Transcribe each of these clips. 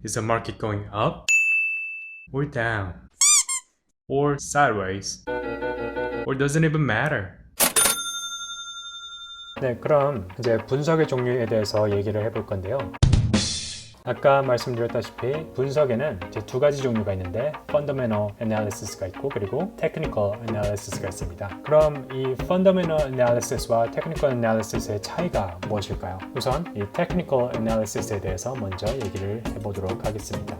Is the market going up or down or sideways or doesn't even matter? 네, 그럼 이제 분석의 종류에 대해서 얘기를 해볼 건데요. 아까 말씀드렸다시피 분석에는 이제 두 가지 종류가 있는데 Fundamental Analysis가 있고 그리고 Technical Analysis가 있습니다. 그럼 이 Fundamental Analysis와 Technical Analysis의 차이가 무엇일까요? 우선 이 Technical Analysis에 대해서 먼저 얘기를 해보도록 하겠습니다.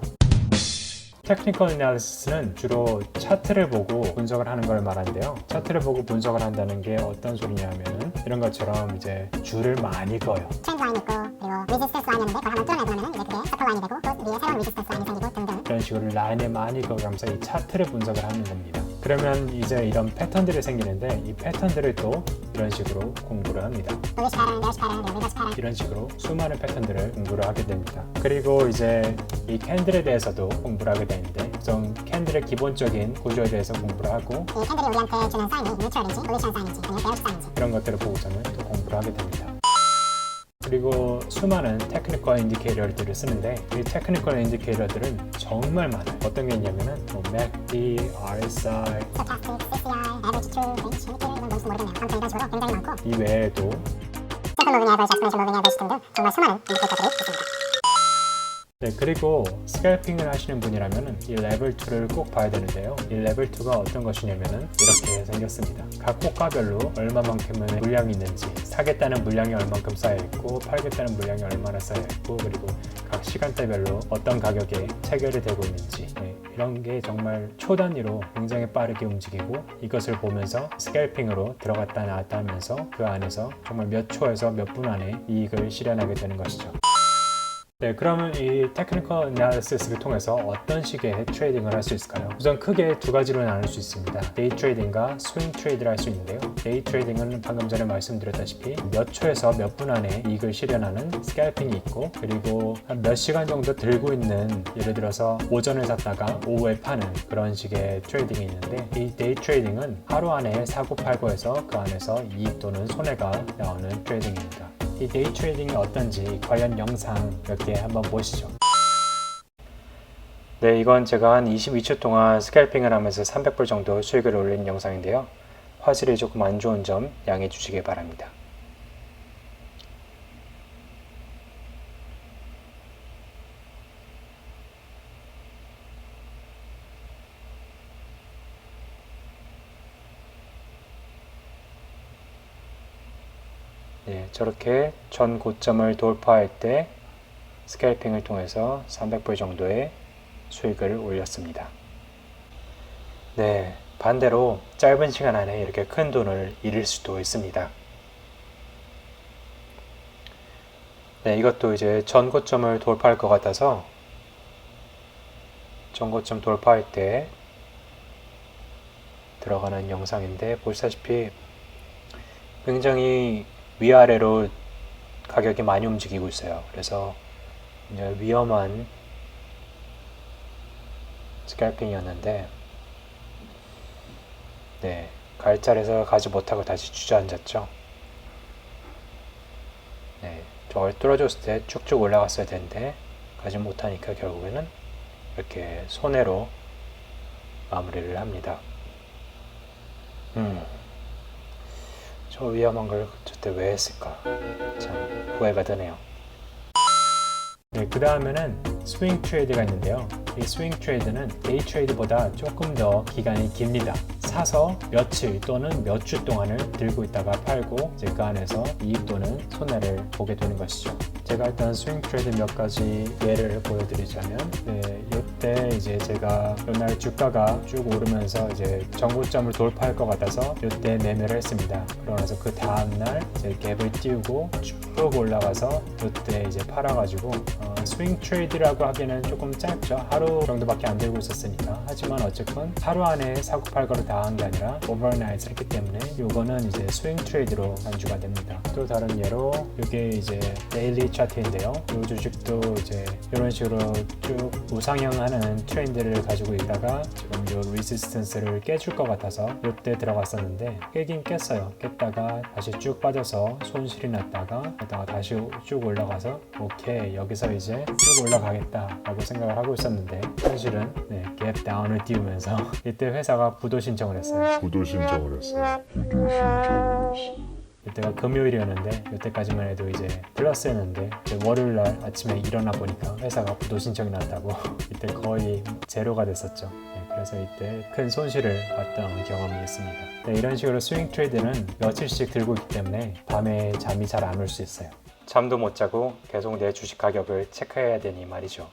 테크니컬 애널리시스는 주로 차트를 보고 분석을 하는 걸 말하는데요. 차트를 보고 분석을 한다는 게 어떤 소리냐면은 이런 것처럼 이제 줄을 많이 그어요. 트렌드 라인이 있고 그리고 리지스턴스 라인이었는데 그걸 한번 뚫어내고 나면 이제 그게 서클 라인이 되고 그 위에 새로운 리지스턴스 라인이 생기고 등등 이런 식으로 라인을 많이 그어가면서 이 차트를 분석을 하는 겁니다. 그러면 이제 이런 패턴들이 생기는데 이 패턴들을 또 이런 식으로 공부를 합니다. bullish pattern, bearish pattern, reverse pattern 이런 식으로 수많은 패턴들을 공부를 하게 됩니다. 그리고 이제 이 캔들에 대해서도 공부를 하게 되는데 우선 캔들의 기본적인 구조에 대해서 공부를 하고 이 캔들이 우리한테 주는 사인이 뉴트럴인지 bullish 사인인지 아니면 bearish 사인인지 이런 것들을 보고서는 또 공부를 하게 됩니다. 그리고 수많은 테크니컬 인디케이터들을 쓰는데 이 테크니컬 인디케이터들은 정말 많아요. 어떤 게 있냐면은 뭐 MACD, RSI stochastic, CCI, average true, range indicator 이건 뭔지 모르겠네요. 아무튼 이런 식으로 굉장히 많고 이 외에도 simple moving average, exponential moving average 등등 정말 수많은 인디케이터들이 있습니다. 네, 그리고 스캘핑을 하시는 분이라면 이 레벨 2를 꼭 봐야 되는데요. 이 레벨 2가 어떤 것이냐면은 이렇게 생겼습니다. 각 호가별로 얼마만큼의 물량이 있는지, 사겠다는 물량이 얼만큼 쌓여 있고, 팔겠다는 물량이 얼마나 쌓여 있고, 그리고 각 시간대별로 어떤 가격에 체결이 되고 있는지, 이런 게 정말 초 단위로 굉장히 빠르게 움직이고 이것을 보면서 스캘핑으로 들어갔다 나왔다 하면서 그 안에서 정말 몇 초에서 몇 분 안에 이익을 실현하게 되는 것이죠. 네, 그러면 이 테크니컬 애널리시스를 통해서 어떤 식의 트레이딩을 할 수 있을까요? 우선 크게 두 가지로 나눌 수 있습니다. 데이 트레이딩과 스윙 트레이드를 할 수 있는데요. 데이 트레이딩은 방금 전에 말씀드렸다시피 몇 초에서 몇 분 안에 이익을 실현하는 스캘핑이 있고 그리고 한 몇 시간 정도 들고 있는 예를 들어서 오전에 샀다가 오후에 파는 그런 식의 트레이딩이 있는데 이 데이 트레이딩은 하루 안에 사고 팔고 해서 그 안에서 이익 또는 손해가 나오는 트레이딩입니다. 이 데이 트레이딩이 어떤지 관련 영상 몇 개 한번 보시죠. 네, 이건 제가 한 22초 동안 스캘핑을 하면서 300불 정도 수익을 올린 영상인데요. 화질이 조금 안 좋은 점 양해해 주시기 바랍니다. 네, 저렇게 전 고점을 돌파할 때 스캘핑을 통해서 300불 정도의 수익을 올렸습니다. 네, 반대로 짧은 시간 안에 이렇게 큰 돈을 잃을 수도 있습니다. 네, 이것도 이제 전 고점을 돌파할 것 같아서 전 고점 돌파할 때 들어가는 영상인데 보시다시피 굉장히 위아래로 가격이 많이 움직이고 있어요. 그래서 이제 위험한 스캘핑이었는데 네, 갈 자리에서 가지 못하고 다시 주저앉았죠. 네, 저걸 뚫어줬을 때 쭉쭉 올라갔어야 되는데 가지 못하니까 결국에는 이렇게 손해로 마무리를 합니다. 저 위험한 걸 저때 왜 했을까? 참 후회가 되네요. 네, 그 다음에는 스윙 트레이드가 있는데요. 이 스윙 트레이드는 데이 트레이드보다 조금 더 기간이 깁니다. 사서 며칠 또는 몇 주 동안을 들고 있다가 팔고 이제 그 안에서 이익 또는 손해를 보게 되는 것이죠. 제가 일단 스윙 트레이드 몇 가지 예를 보여드리자면 이때 이제 제가 이날 주가가 쭉 오르면서 이제 전고점을 돌파할 것 같아서 이때 매매를 했습니다. 그러면서 그 다음날 이제 갭을 띄우고 쭉 올라가서 이때 이제 팔아가지고 스윙 트레이드라고 하기에는 조금 짧죠. 하루 정도밖에 안 들고 있었으니까. 하지만 어쨌건 하루 안에 사고 팔고를 다 한 게 아니라 오버나잇 했기 때문에 요거는 이제 스윙 트레이드로 간주가 됩니다. 또 다른 예로 이게 이제 데일리 차트인데요. 이 주식도 이제 이런 식으로 쭉 우상향하는 트렌드를 가지고 있다가 지금 요 리지스턴스를 깨줄 것 같아서 이때 들어갔었는데 깨긴 깼어요. 깼다가 다시 쭉 빠져서 손실이 났다가 다시 쭉 올라가서 오케이 여기서 이제 이제 쭉 올라가겠다라고 생각을 하고 있었는데 현실은 gap down을 띄우면서 이때 회사가 부도 신청을 했어요. 이때가 금요일이었는데 이때까지만 해도 이제 플러스였는데 월요일 날 아침에 일어나 보니까 회사가 부도 신청이 났다고 이때 거의 제로가 됐었죠. 그래서 이때 큰 손실을 봤던 경험이 있습니다. 이런 식으로 스윙 트레이드는 며칠씩 들고 있기 때문에 밤에 잠이 잘 안 올 수 있어요. 잠도 못 자고 계속 내 주식 가격을 체크해야 되니 말이죠.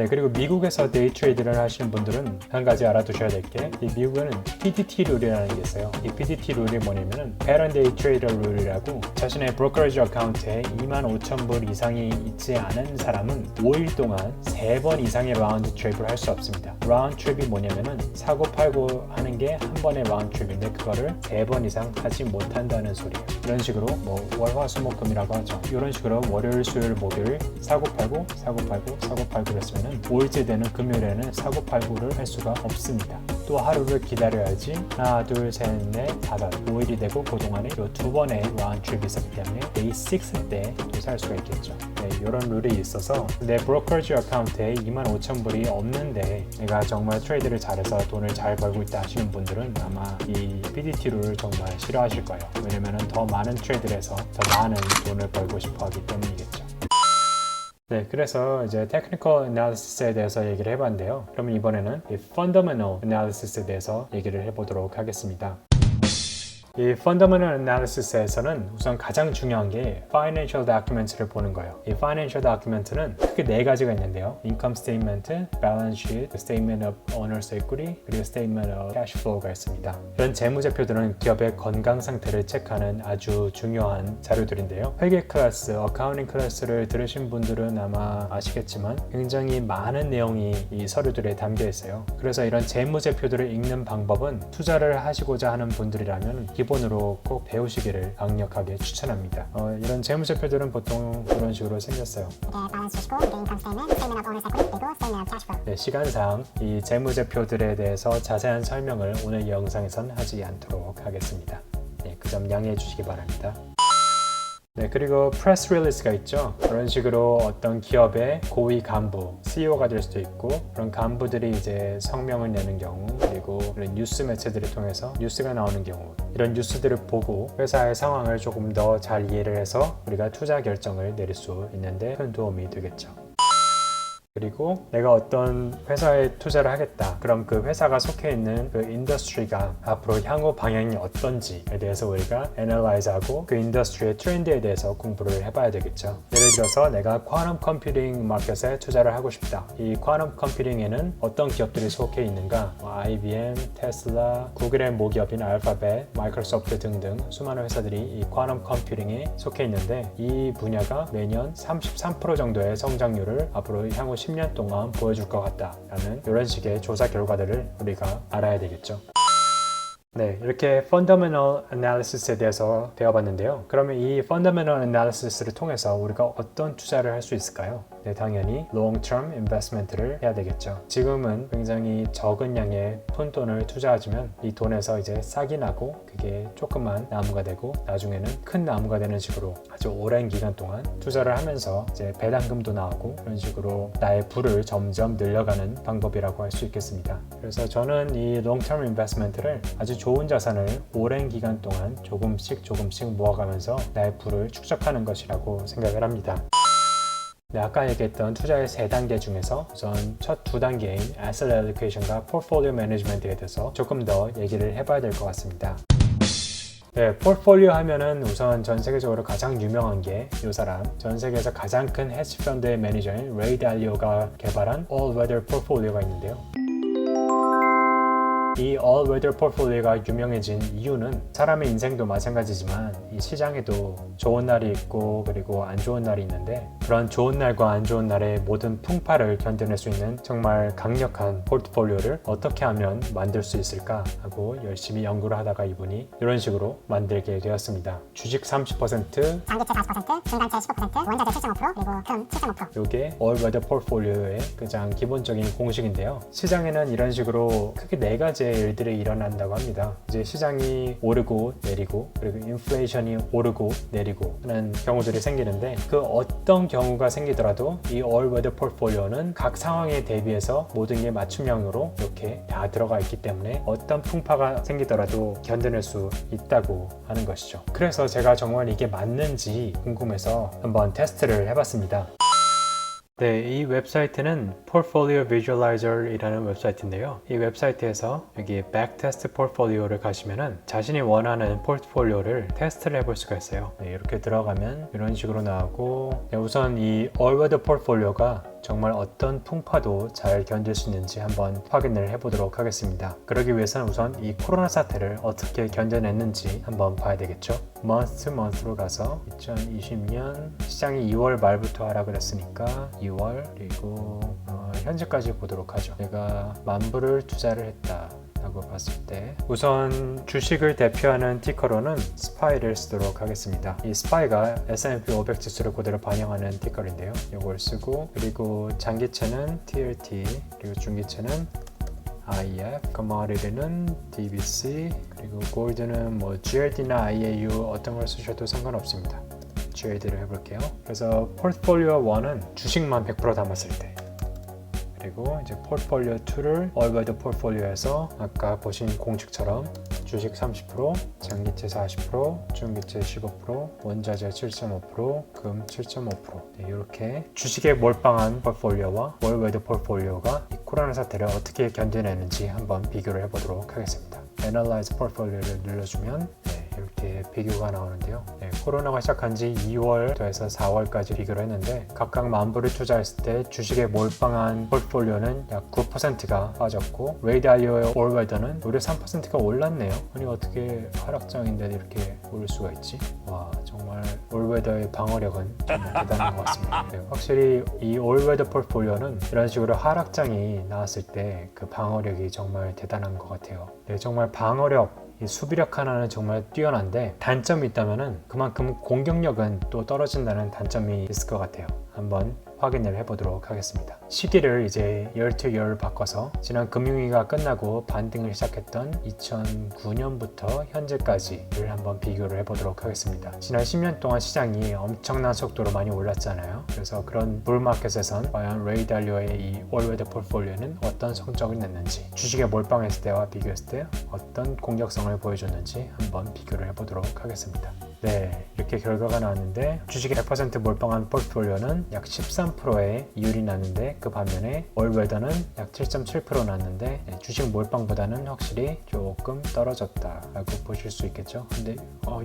그리고 미국에서 데이 트레이드를 하시는 분들은 한 가지 알아두셔야 될 게 이 미국에는 PDT 룰이라는 게 있어요. 이 PDT 룰이 뭐냐면은 Pattern Day Trader 룰이라고 자신의 브로커리지 어카운트에 25,000불 이상이 있지 않은 사람은 5일 동안 3번 이상의 라운드 트립을 할 수 없습니다. 라운드 트립이 뭐냐면은 사고 팔고 하는 게 한 번의 라운드 트립인데 그거를 3번 이상 하지 못한다는 소리예요. 이런 식으로 뭐 월화수목금이라고 하죠. 이런 식으로 월요일, 수요일, 목요일 사고 팔고 그랬으면 5일째 되는 금요일에는 사고 팔고를 할 수가 없습니다. 또 하루를 기다려야지 하나, 둘, 셋, 넷, 다섯 5일이 되고 그동안에 이 두 번의 라운드 트립이 있었기 때문에 데이 6 때 또 살 수가 있겠죠. 이런 룰이 있어서 내 브로커리지 어카운트에 25,000불이 없는데 내가 정말 트레이드를 잘해서 돈을 잘 벌고 있다 하시는 분들은 아마 이 PDT 룰을 정말 싫어하실 거예요. 왜냐면 더 많은 트레이드를 해서 더 많은 돈을 벌고 싶어 하기 때문이겠죠. 그래서 이제 Technical Analysis에 대해서 얘기를 해봤는데요. 그러면 이번에는 이 Fundamental Analysis에 대해서 얘기를 해보도록 하겠습니다. 이 Fundamental Analysis에서는 우선 가장 중요한 게 Financial Documents를 보는 거예요. 이 Financial Document는 크게 4가지가 있는데요. Income Statement, Balance Sheet, Statement of Owner's Equity, 그리고 Statement of Cash Flow가 있습니다. 이런 재무제표들은 기업의 건강 상태를 체크하는 아주 중요한 자료들인데요. 회계 클래스, 어카운팅 클래스를 들으신 분들은 아마 아시겠지만 굉장히 많은 내용이 이 서류들에 담겨 있어요. 그래서 이런 재무제표들을 읽는 방법은 투자를 하시고자 하는 분들이라면 기본으로 꼭 배우시기를 강력하게 추천합니다. 이런 재무제표들은 보통 이런 식으로 생겼어요. 시간상 이 재무제표들에 대해서 자세한 설명을 오늘 영상에선 하지 않도록 하겠습니다. 그 점 양해해 주시기 바랍니다. 그리고 프레스 릴리스가 있죠. 그런 식으로 어떤 기업의 고위 간부, CEO가 될 수도 있고 그런 간부들이 이제 성명을 내는 경우 그리고 그런 뉴스 매체들을 통해서 뉴스가 나오는 경우 이런 뉴스들을 보고 회사의 상황을 조금 더 잘 이해를 해서 우리가 투자 결정을 내릴 수 있는데 큰 도움이 되겠죠. 그리고 내가 어떤 회사에 투자를 하겠다. 그럼 그 회사가 속해 있는 그 인더스트리가 앞으로 향후 방향이 어떤지에 대해서 우리가 애널라이즈하고 그 인더스트리의 트렌드에 대해서 공부를 해봐야 되겠죠. 예를 들어서 내가 쿼텀 컴퓨팅 마켓에 투자를 하고 싶다. 이 쿼텀 컴퓨팅에는 어떤 기업들이 속해 있는가? IBM, 테슬라, 구글의 모기업인 알파벳, 마이크로소프트 등등 수많은 회사들이 이 쿼텀 컴퓨팅에 속해 있는데 이 분야가 매년 33% 정도의 성장률을 앞으로 향후 10년 동안 보여줄 것 같다라는 이런 식의 조사 결과들을 우리가 알아야 되겠죠. 이렇게 Fundamental Analysis에 대해서 배워봤는데요. 그러면 이 Fundamental Analysis를 통해서 우리가 어떤 투자를 할 수 있을까요? 당연히 Long-Term Investment를 해야 되겠죠. 지금은 굉장히 적은 양의 푼돈을 투자하지만 이 돈에서 이제 싹이 나고 그게 조그만 나무가 되고 나중에는 큰 나무가 되는 식으로 아주 오랜 기간 동안 투자를 하면서 이제 배당금도 나오고 그런 식으로 나의 부를 점점 늘려가는 방법이라고 할 수 있겠습니다. 그래서 저는 이 Long-Term Investment를 아주 좋은 자산을 오랜 기간 동안 조금씩 모아가면서 나의 부를 축적하는 것이라고 생각을 합니다. 아까 얘기했던 투자의 3단계 중에서 우선 첫 2단계인 Asset Allocation과 Portfolio Management에 대해서 조금 더 얘기를 해봐야 될 것 같습니다. 포트폴리오 하면은 우선 전 세계적으로 가장 유명한 게 이 사람, 전 세계에서 가장 큰 헤지펀드의 매니저인 레이 달리오가 개발한 All Weather Portfolio가 있는데요. 이 All Weather Portfolio가 유명해진 이유는 사람의 인생도 마찬가지지만 이 시장에도 좋은 날이 있고 그리고 안 좋은 날이 있는데 그런 좋은 날과 안 좋은 날의 모든 풍파를 견뎌낼 수 있는 정말 강력한 포트폴리오를 어떻게 하면 만들 수 있을까 하고 열심히 연구를 하다가 이분이 이런 식으로 만들게 되었습니다. 주식 30%, 장기채 40%, 중간채 15%, 원자재 7.5%, 그리고 금 7.5%. 이게 All Weather Portfolio의 가장 기본적인 공식인데요. 시장에는 이런 식으로 크게 4가지의 일들이 일어난다고 합니다. 이제 시장이 오르고 내리고 그리고 인플레이션이 많이 오르고 내리고 하는 경우들이 생기는데 그 어떤 경우가 생기더라도 이 All Weather 포트폴리오는 각 상황에 대비해서 모든 게 맞춤형으로 이렇게 다 들어가 있기 때문에 어떤 풍파가 생기더라도 견뎌낼 수 있다고 하는 것이죠. 그래서 제가 정말 이게 맞는지 궁금해서 한번 테스트를 해봤습니다. 네, 이 웹사이트는 Portfolio Visualizer이라는 웹사이트인데요. 이 웹사이트에서 여기 Backtest Portfolio를 가시면은 자신이 원하는 포트폴리오를 테스트를 해볼 수가 있어요. 네, 이렇게 들어가면 이런 식으로 나오고, 네, 우선 이 All Weather 포트폴리오가 정말 어떤 풍파도 잘 견딜 수 있는지 한번 확인을 해보도록 하겠습니다. 그러기 위해서는 우선 이 코로나 사태를 어떻게 견뎌냈는지 한번 봐야 되겠죠. month to month로 가서 2020년 시장이 2월 말부터 하라고 그랬으니까 2월 그리고 현재까지 보도록 하죠. 내가 10,000불을 투자를 했다 라고 봤을 때 우선 주식을 대표하는 티커로는 SPY를 쓰도록 하겠습니다. 이 SPY가 S&P 500 지수를 그대로 반영하는 티커인데요. 이걸 쓰고, 그리고 장기채는 TLT, 그리고 중기채는 IF, commodity는 DBC, 그리고 골드는 뭐 GLD나 IAU 어떤 걸 쓰셔도 상관없습니다. GLD를 해볼게요. 그래서 포트폴리오 1은 주식만 100% 담았을 때, 그리고 이제 포트폴리오 2를 All Weather 포트폴리오에서 아까 보신 공식처럼 주식 30%, 장기채 40%, 중기채 15%, 원자재 7.5%, 금 7.5%. 네, 이렇게 주식에 몰빵한 포트폴리오와 All Weather 포트폴리오가 이 코로나 사태를 어떻게 견뎌내는지 한번 비교를 해보도록 하겠습니다. Analyze Portfolio를 눌러주면 이렇게 비교가 나오는데요. 네, 코로나가 시작한 지 2월에서 4월까지 비교를 했는데 각각 10,000불을 투자했을 때 주식에 몰빵한 포트폴리오는 약 9%가 빠졌고 레이 달리오의 All Weather는 무려 3%가 올랐네요. 아니 어떻게 하락장인데 이렇게 오를 수가 있지? 와, 정말 All Weather의 방어력은 정말 대단한 것 같습니다. 네, 확실히 이 All Weather 포트폴리오는 이런 식으로 하락장이 나왔을 때 그 방어력이 정말 대단한 것 같아요. 네, 정말 방어력 이 수비력 하나는 정말 뛰어난데 단점이 있다면은 그만큼 공격력은 또 떨어진다는 단점이 있을 것 같아요. 한번 확인을 해보도록 하겠습니다. 시기를 이제 year to year 바꿔서 지난 금융위기가 끝나고 반등을 시작했던 2009년부터 현재까지를 한번 비교를 해보도록 하겠습니다. 지난 10년 동안 시장이 엄청난 속도로 많이 올랐잖아요. 그래서 그런 불마켓에선 과연 레이 달리오의 이 All Weather 포트폴리오는 어떤 성적을 냈는지, 주식에 몰빵했을 때와 비교했을 때 어떤 공격성을 보여줬는지 한번 비교를 해보도록 하겠습니다. 네, 이렇게 결과가 나왔는데 주식에 100% 몰빵한 포트폴리오는 약 13%의 이율이 났는데 그 반면에 All Weather는 약 7.7% 났는데 주식 몰빵보다는 확실히 조금 떨어졌다라고 보실 수 있겠죠. 근데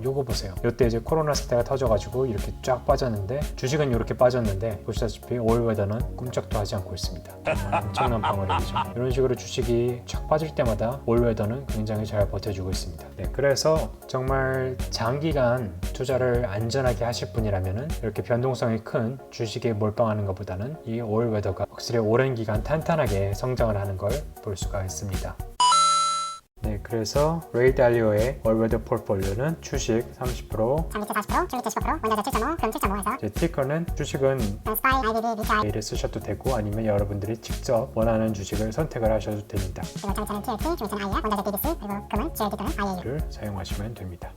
요거 보세요. 이때 이제 코로나 사태가 터져가지고 이렇게 쫙 빠졌는데 주식은 이렇게 빠졌는데 보시다시피 All Weather는 꼼짝도 하지 않고 있습니다. 정말 엄청난 방어력이죠. 이런 식으로 주식이 쫙 빠질 때마다 All Weather는 굉장히 잘 버텨주고 있습니다. 네, 그래서 정말 장기간 투자를 안전하게 하실 분이라면은 이렇게 변동성이 큰 주식에 몰빵하는 것보다는 이 All Weather가 확실히 오랜 기간 탄탄하게 성장을 하는 걸 볼 수가 있습니다. 네, 그래서 레이 달리오의 All Weather 포트폴리오는 주식 30%, 장기채 40%, 중기채 15%, 원자재 7.5, 금 7.5 해서 제 티커는 주식은 SPY, IBB, BTI 를 쓰셔도 되고 아니면 여러분들이 직접 원하는 주식을 선택을 하셔도 됩니다. 그리고 장기채는 TLT, 중기채는 IF, 원자재 DBC, 그리고 금은 GLD 또는 IAU 를 사용하시면 됩니다.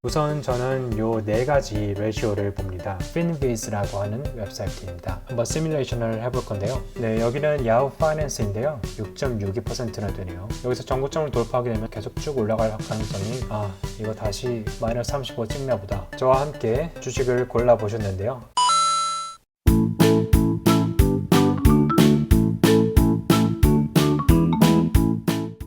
우선 저는 요 4가지 레시오를 봅니다. FinViz라고 하는 웹사이트입니다. 한번 시뮬레이션을 해볼 건데요. 네, 여기는 야후 파이낸스인데요. 6.62%나 되네요. 여기서 전고점을 돌파하게 되면 계속 쭉 올라갈 가능성이 이거 다시 마이너스 35 찍나 보다. 저와 함께 주식을 골라보셨는데요.